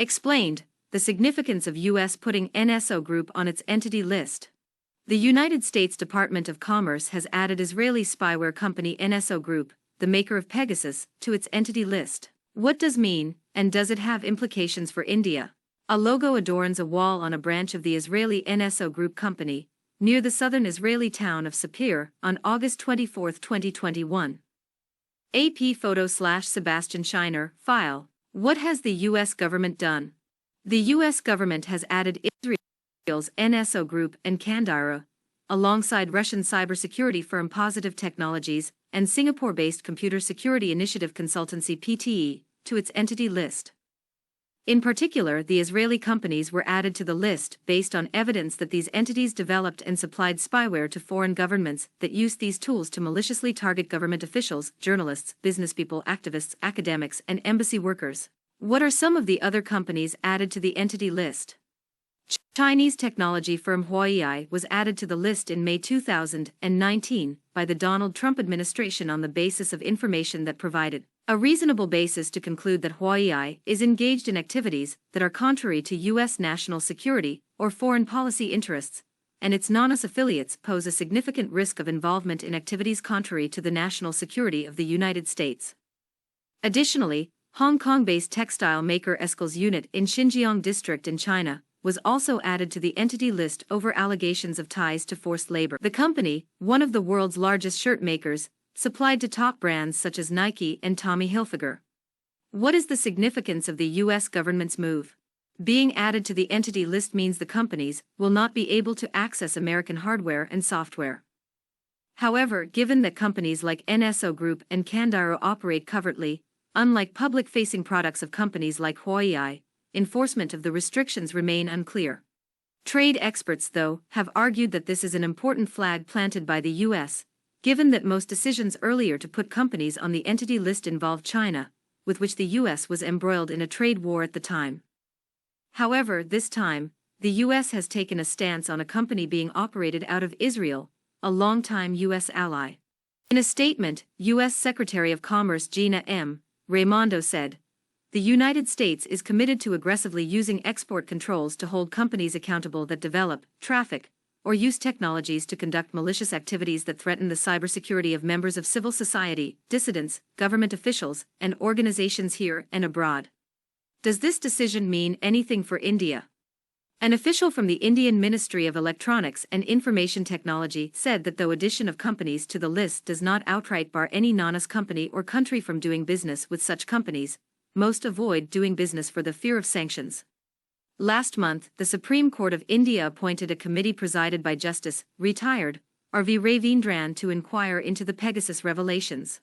Explained, the significance of U.S. putting NSO Group on its entity list. The United States Department of Commerce has added Israeli spyware company NSO Group, the maker of Pegasus, to its entity list. What does mean, and does it have implications for India? A logo adorns a wall on a branch of the Israeli NSO Group company, near the southern Israeli town of Sapir, on August 24, 2021. AP photo/Sebastian Shiner, file. What has the U.S. government done? The U.S. government has added Israel's NSO Group and Kandara, alongside Russian cybersecurity firm Positive Technologies and Singapore-based computer security initiative consultancy PTE, to its entity list. In particular, the Israeli companies were added to the list based on evidence that these entities developed and supplied spyware to foreign governments that used these tools to maliciously target government officials, journalists, businesspeople, activists, academics, and embassy workers. What are some of the other companies added to the entity list? Chinese technology firm Huawei was added to the list in May 2019 by the Donald Trump administration on the basis of information that provided a reasonable basis to conclude that Huawei is engaged in activities that are contrary to U.S. national security or foreign policy interests, and its non-US affiliates pose a significant risk of involvement in activities contrary to the national security of the United States. Additionally, Hong Kong-based textile maker Eskel's unit in Xinjiang district in China was also added to the entity list over allegations of ties to forced labor. The company, one of the world's largest shirt makers, supplied to top brands such as Nike and Tommy Hilfiger. What is the significance of the U.S. government's move? Being added to the entity list means the companies will not be able to access American hardware and software. However, given that companies like NSO Group and Kandara operate covertly, unlike public-facing products of companies like Huawei, enforcement of the restrictions remain unclear. Trade experts, though, have argued that this is an important flag planted by the U.S., given that most decisions earlier to put companies on the entity list involved China, with which the U.S. was embroiled in a trade war at the time. However, this time, the U.S. has taken a stance on a company being operated out of Israel, a longtime U.S. ally. In a statement, U.S. Secretary of Commerce Gina M. Raimondo said, "The United States is committed to aggressively using export controls to hold companies accountable that develop, traffic, or use technologies to conduct malicious activities that threaten the cybersecurity of members of civil society, dissidents, government officials, and organizations here and abroad." Does this decision mean anything for India? An official from the Indian Ministry of Electronics and Information Technology said that though addition of companies to the list does not outright bar any non-US company or country from doing business with such companies, most avoid doing business for the fear of sanctions. Last month, the Supreme Court of India appointed a committee presided by Justice, retired, R.V. Ravindran to inquire into the Pegasus revelations.